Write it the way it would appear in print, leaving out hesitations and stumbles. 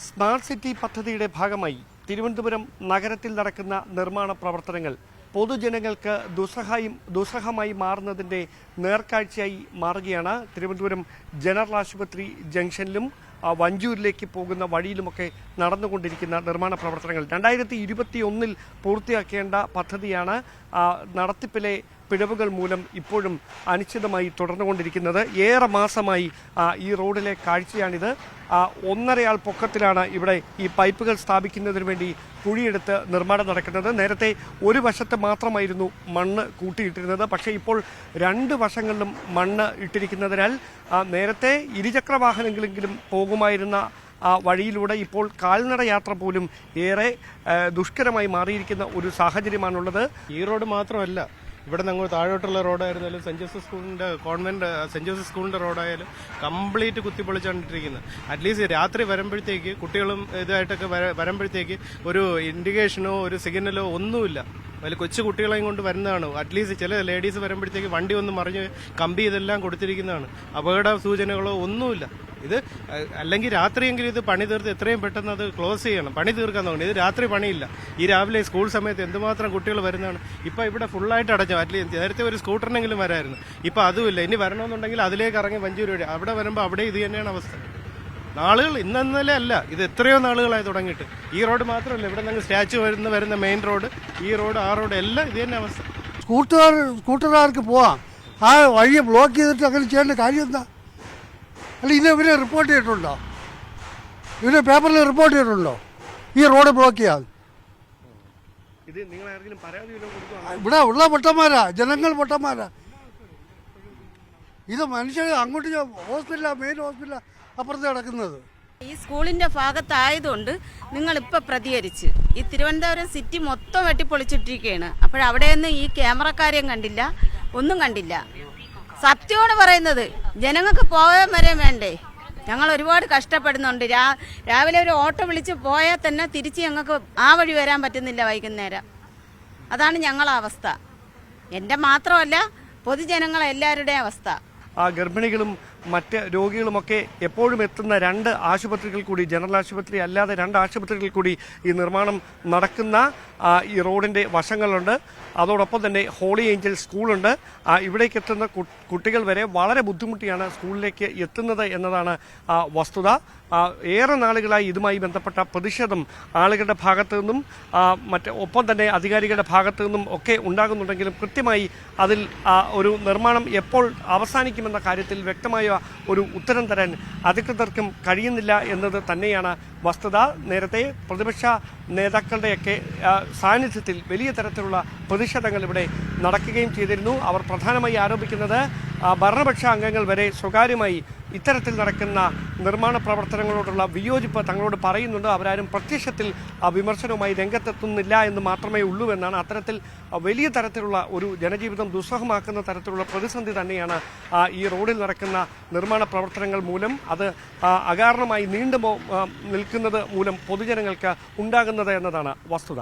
Smart city പദ്ധതിയുടെ ഭാഗമായി തിരുവനന്തപുരം നഗരത്തിൽ നടക്കുന്ന നിർമ്മാണ പ്രവർത്തനങ്ങൾ പൊതുജനങ്ങൾക്ക് ദുസ്സഹമായി മാറുന്നതിൻ്റെ നേർക്കാഴ്ചയായി മാറുകയാണ്. തിരുവനന്തപുരം ജനറൽ ആശുപത്രി ജംഗ്ഷനിലും വഞ്ചൂരിലേക്ക് പോകുന്ന വഴിയിലുമൊക്കെ നടന്നുകൊണ്ടിരിക്കുന്ന നിർമ്മാണ പ്രവർത്തനങ്ങൾ 2021 പൂർത്തിയാക്കേണ്ട പദ്ധതിയാണ്. നടത്തിപ്പിലെ പിഴവുകൾ മൂലം ഇപ്പോഴും അനിശ്ചിതമായി തുടർന്നുകൊണ്ടിരിക്കുന്നത്. ഏറെ മാസമായി ഈ റോഡിലെ കാഴ്ചയാണിത്. 1.5 ആൾ പൊക്കത്തിലാണ് ഇവിടെ ഈ പൈപ്പുകൾ സ്ഥാപിക്കുന്നതിന് വേണ്ടി കുഴിയെടുത്ത് നിർമ്മാണം നടക്കുന്നത്. നേരത്തെ ഒരു വശത്ത് മാത്രമായിരുന്നു മണ്ണ് കൂട്ടിയിട്ടിരുന്നത്. പക്ഷേ ഇപ്പോൾ 2 വശങ്ങളിലും മണ്ണ് ഇട്ടിരിക്കുന്നതിനാൽ നേരത്തെ ഇരുചക്ര വാഹനങ്ങളെങ്കിലും പോകുമായിരുന്ന വഴിയിലൂടെ ഇപ്പോൾ കാൽനട യാത്ര പോലും ഏറെ ദുഷ്കരമായി മാറിയിരിക്കുന്ന ഒരു സാഹചര്യമാണുള്ളത്. ഈ റോഡ് മാത്രമല്ല, ഇവിടെ നിന്ന് താഴോട്ടുള്ള റോഡായിരുന്നാലും സെൻറ് ജോസഫ് സ്കൂളിൻ്റെ കോൺവെൻറ്റ് സെൻറ് ജോസഫ് സ്കൂളിൻ്റെ റോഡായാലും കംപ്ലീറ്റ് കുത്തിപ്പൊളിച്ചുകൊണ്ടിരിക്കുന്നത്. അറ്റ്ലീസ്റ്റ് രാത്രി വരുമ്പോഴത്തേക്ക് കുട്ടികളും ഇതായിട്ടൊക്കെ വരുമ്പോഴത്തേക്ക് ഒരു ഇൻഡിക്കേഷനോ ഒരു സിഗ്നലോ ഒന്നുമില്ല. അതിൽ കൊച്ചു കുട്ടികളെയും കൊണ്ട് വരുന്നതാണ്. അറ്റ്ലീസ്റ്റ് ചില ലേഡീസ് വരുമ്പോഴത്തേക്ക് വണ്ടി ഒന്ന് മറിഞ്ഞ് കമ്പി ഇതെല്ലാം കൊടുത്തിരിക്കുന്നതാണ്. അപകട സൂചനകളോ ഒന്നുമില്ല. ഇത് അല്ലെങ്കിൽ രാത്രിയെങ്കിലും ഇത് പണി തീർത്ത് എത്രയും പെട്ടെന്ന് അത് ക്ലോസ് ചെയ്യണം, പണി തീർക്കാൻ നോക്കണം. ഇത് രാത്രി പണിയില്ല. ഈ രാവിലെ സ്കൂൾ സമയത്ത് എന്തുമാത്രം കുട്ടികൾ വരുന്നതാണ്. ഇപ്പം ഇവിടെ ഫുള്ളായിട്ട് അടഞ്ഞു. അറ്റ്ലീസ്റ്റ് നേരത്തെ ഒരു സ്കൂട്ടറിനെങ്കിലും വരായിരുന്നു. ഇപ്പം അതുമില്ല. ഇനി വരണമെന്നുണ്ടെങ്കിൽ അതിലേക്ക് ഇറങ്ങി വഞ്ചൂര് വഴി അവിടെ വരുമ്പോൾ അവിടെ ഇത് തന്നെയാണ് അവസ്ഥ. നാളുകൾ ഇന്നലെ അല്ല, ഇത് എത്രയോ നാളുകളായി തുടങ്ങിയിട്ട്. ഈ റോഡ് മാത്രമല്ല, ഇവിടെ നിന്ന് സ്റ്റാച്ചു വരുന്ന മെയിൻ റോഡ്, ഈ റോഡ് ആ റോഡ് എല്ലാം ഇത് തന്നെ അവസ്ഥ. സ്കൂട്ടറുകാർക്ക് പോവാം, ആ വഴിയെ ബ്ലോക്ക് ചെയ്തിട്ട് അങ്ങനെ ചെയ്യേണ്ട കാര്യം എന്താ? അല്ല, ഇവരെ റിപ്പോർട്ട് ചെയ്തിട്ടുണ്ടോ? ഇവരെ പേപ്പറിൽ റിപ്പോർട്ട് ചെയ്തിട്ടുണ്ടോ ഈ റോഡ് ബ്ലോക്ക് ചെയ്യാൻ? ഇവിടെ ഉള്ള പൊട്ടന്മാരാ, ജനങ്ങൾ പൊട്ടന്മാരാ. ഇത് മനുഷ്യർ അങ്ങോട്ട് ഹോസ്പിറ്റലാ, മെയിൻ ഹോസ്പിറ്റലാ അപ്പുറത്ത് കിടക്കുന്നത്. ഈ സ്കൂളിന്റെ ഭാഗത്തായതുകൊണ്ട് നിങ്ങളിപ്പോൾ പ്രതികരിച്ച് ഈ തിരുവനന്തപുരം സിറ്റി മൊത്തം വെട്ടിപ്പൊളിച്ചിട്ടിരിക്കുകയാണ്. അപ്പോഴവിടെയൊന്നും ഈ ക്യാമറക്കാരെയും കണ്ടില്ല, ഒന്നും കണ്ടില്ല. സത്യമാണ് പറയുന്നത്. ജനങ്ങൾക്ക് പോകാൻ വരെ വേണ്ടേ? ഞങ്ങൾ ഒരുപാട് കഷ്ടപ്പെടുന്നുണ്ട്. രാവിലെ ഒരു ഓട്ടോ വിളിച്ച് പോയാൽ തന്നെ തിരിച്ച് ഞങ്ങൾക്ക് ആ വഴി വരാൻ പറ്റുന്നില്ല വൈകുന്നേരം. അതാണ് ഞങ്ങളെ അവസ്ഥ. എൻ്റെ മാത്രമല്ല, പൊതുജനങ്ങളെല്ലാവരുടെയും അവസ്ഥ. ഗർഭിണികളും മറ്റ് രോഗികളുമൊക്കെ എപ്പോഴും എത്തുന്ന 2 ആശുപത്രികൾ കൂടി, ജനറൽ ആശുപത്രി അല്ലാതെ 2 ആശുപത്രികൾ കൂടി ഈ നിർമ്മാണം നടക്കുന്ന ഈ റോഡിൻ്റെ വശങ്ങളുണ്ട്. അതോടൊപ്പം തന്നെ ഹോളി ഏഞ്ചൽ സ്കൂളുണ്ട്. ഇവിടേക്ക് എത്തുന്ന കുട്ടികൾ വരെ വളരെ ബുദ്ധിമുട്ടിയാണ് സ്കൂളിലേക്ക് എത്തുന്നത് എന്നതാണ് വസ്തുത. ഏറെ നാളുകളായി ഇതുമായി ബന്ധപ്പെട്ട പ്രതിഷേധം ആളുകളുടെ ഭാഗത്തു നിന്നും ഒപ്പം തന്നെ അധികാരികളുടെ ഭാഗത്തു നിന്നും ഒക്കെ ഉണ്ടാകുന്നുണ്ടെങ്കിലും കൃത്യമായി അതിൽ ഒരു നിർമ്മാണം എപ്പോൾ അവസാനിക്കുമെന്ന കാര്യത്തിൽ വ്യക്തമായ ഒരു ഉത്തരം തരാൻ അധികൃതർക്കും കഴിയുന്നില്ല എന്നത് തന്നെയാണ് വസ്തുത. നേരത്തെ പ്രതിപക്ഷ നേതാക്കളുടെയൊക്കെ സാന്നിധ്യത്തിൽ വലിയ തരത്തിലുള്ള പ്രതിഷേധങ്ങൾ ഇവിടെ നടക്കുകയും ചെയ്തിരുന്നു. അവർ പ്രധാനമായി ആരോപിക്കുന്നത് ഭരണപക്ഷ അംഗങ്ങൾ വരെ സ്വകാര്യമായി ഇത്തരത്തിൽ നടക്കുന്ന നിർമ്മാണ പ്രവർത്തനങ്ങളോടുള്ള വിയോജിപ്പ് തങ്ങളോട് പറയുന്നുണ്ട്. അവരാരും പ്രത്യക്ഷത്തിൽ വിമർശനവുമായി രംഗത്തെത്തുന്നില്ല എന്ന് മാത്രമേ ഉള്ളൂ എന്നാണ്. അത്തരത്തിൽ വലിയ തരത്തിലുള്ള ഒരു ജനജീവിതം ദുസ്സഹമാക്കുന്ന തരത്തിലുള്ള പ്രതിസന്ധി തന്നെയാണ് ഈ റോഡിൽ നടക്കുന്ന നിർമ്മാണ പ്രവർത്തനങ്ങൾ മൂലം, അത് അകാരണമായി നീണ്ടു നിൽക്കുന്നത് മൂലം പൊതുജനങ്ങൾക്ക് ഉണ്ടാകുന്നത് എന്നതാണ് വസ്തുത.